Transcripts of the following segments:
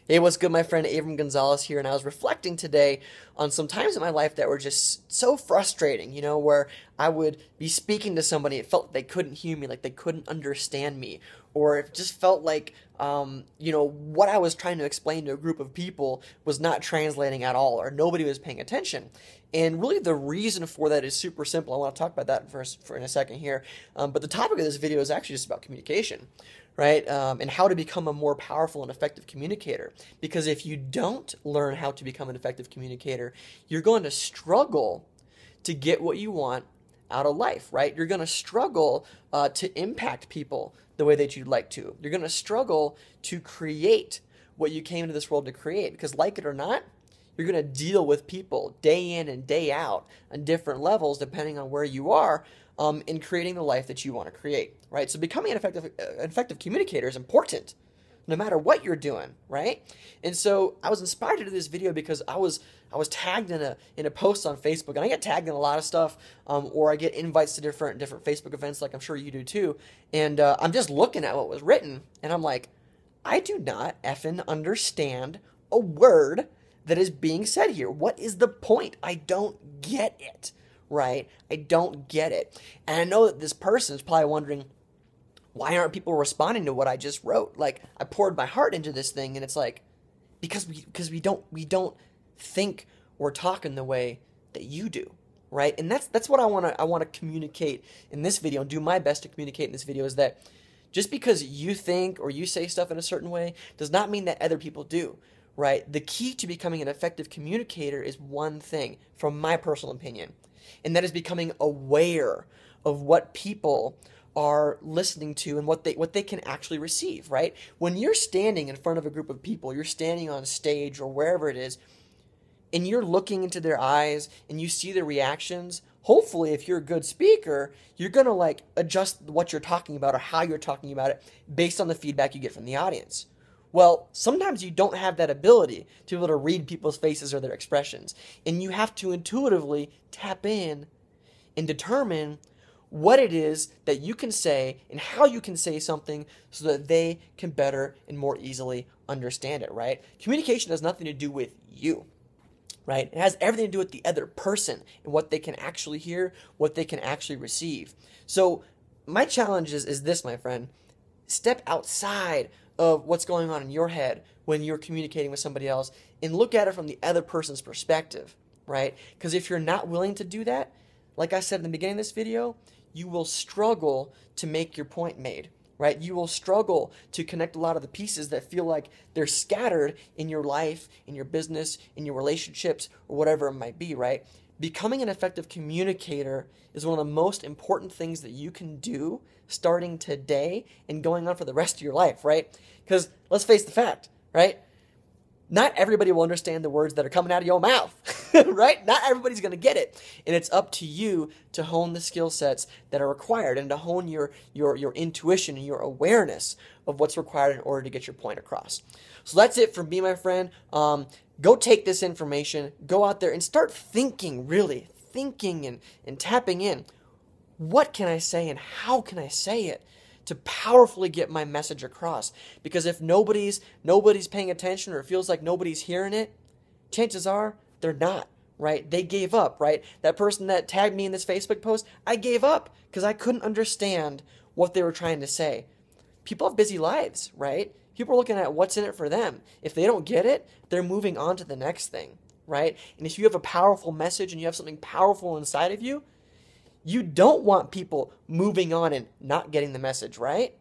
Hey, what's good, my friend Abram Gonzalez here, and I was reflecting today on some times in my life that were just so frustrating, where I would be speaking to somebody, it felt like they couldn't hear me, like they couldn't understand me, or it just felt like, what I was trying to explain to a group of people was not translating at all, or nobody was paying attention. And really, the reason for that is super simple. I want to talk about that for in a second here. But the topic of this video is actually just about communication, right? And how to become a more powerful and effective communicator. Because if you don't learn how to become an effective communicator, you're going to struggle to get what you want out of life, right? You're going to struggle to impact people the way that you'd like to. You're going to struggle to create what you came into this world to create. Because like it or not, you're going to deal with people day in and day out on different levels depending on where you are in creating the life that you want to create, right? So becoming an effective communicator is important no matter what you're doing, right? And so I was inspired to do this video because I was tagged in a post on Facebook, and I get tagged in a lot of stuff, or I get invites to different Facebook events, like I'm sure you do too. And I'm just looking at what was written, and I'm like, I do not effing understand a word that is being said here. What is the point? I don't get it, right? I don't get it. And I know that this person is probably wondering, why aren't people responding to what I just wrote? Like, I poured my heart into this thing, and it's like, because we don't think or talk in the way that you do, right? And that's what I want to communicate in this video, and do my best to communicate in this video, is that just because you think or you say stuff in a certain way does not mean that other people do, right? The key to becoming an effective communicator is one thing, from my personal opinion, and that is becoming aware of what people are listening to and what they can actually receive, right? When you're standing in front of a group of people, you're standing on stage or wherever it is, and you're looking into their eyes and you see their reactions, hopefully if you're a good speaker, you're going to like adjust what you're talking about or how you're talking about it based on the feedback you get from the audience. Well, sometimes you don't have that ability to be able to read people's faces or their expressions, and you have to intuitively tap in and determine what it is that you can say and how you can say something so that they can better and more easily understand it, right? Communication has nothing to do with you, right? It has everything to do with the other person and what they can actually hear, what they can actually receive. So my challenge is this, my friend. Step outside of what's going on in your head when you're communicating with somebody else and look at it from the other person's perspective, right? Because if you're not willing to do that, like I said in the beginning of this video, you will struggle to make your point made, right? You will struggle to connect a lot of the pieces that feel like they're scattered in your life, in your business, in your relationships, or whatever it might be, right? Becoming an effective communicator is one of the most important things that you can do starting today and going on for the rest of your life, right? Because let's face the fact, right? Not everybody will understand the words that are coming out of your mouth, right? Not everybody's going to get it. And it's up to you to hone the skill sets that are required and to hone your intuition and your awareness of what's required in order to get your point across. So that's it from me, my friend. Go take this information, go out there and start thinking, really thinking and tapping in. What can I say and how can I say it to powerfully get my message across? Because if nobody's paying attention, or it feels like nobody's hearing it, chances are they're not, right? They gave up, right? That person that tagged me in this Facebook post, I gave up because I couldn't understand what they were trying to say. People have busy lives, right? People are looking at what's in it for them. If they don't get it, they're moving on to the next thing, right? And if you have a powerful message and you have something powerful inside of you, you don't want people moving on and not getting the message, right?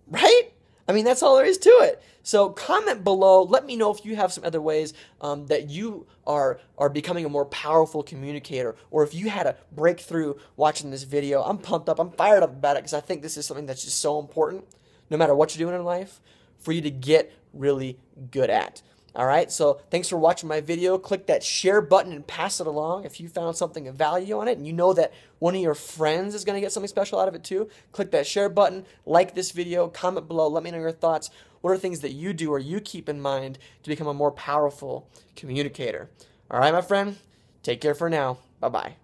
Right? I mean, that's all there is to it. So comment below. Let me know if you have some other ways that you are becoming a more powerful communicator, or if you had a breakthrough watching this video. I'm pumped up. I'm fired up about it because I think this is something that's just so important, no matter what you're doing in life, for you to get really good at. All right, so thanks for watching my video. Click that share button and pass it along if you found something of value on it and you know that one of your friends is going to get something special out of it too. Click that share button, like this video, comment below, let me know your thoughts. What are things that you do or you keep in mind to become a more powerful communicator? All right, my friend, take care for now. Bye-bye.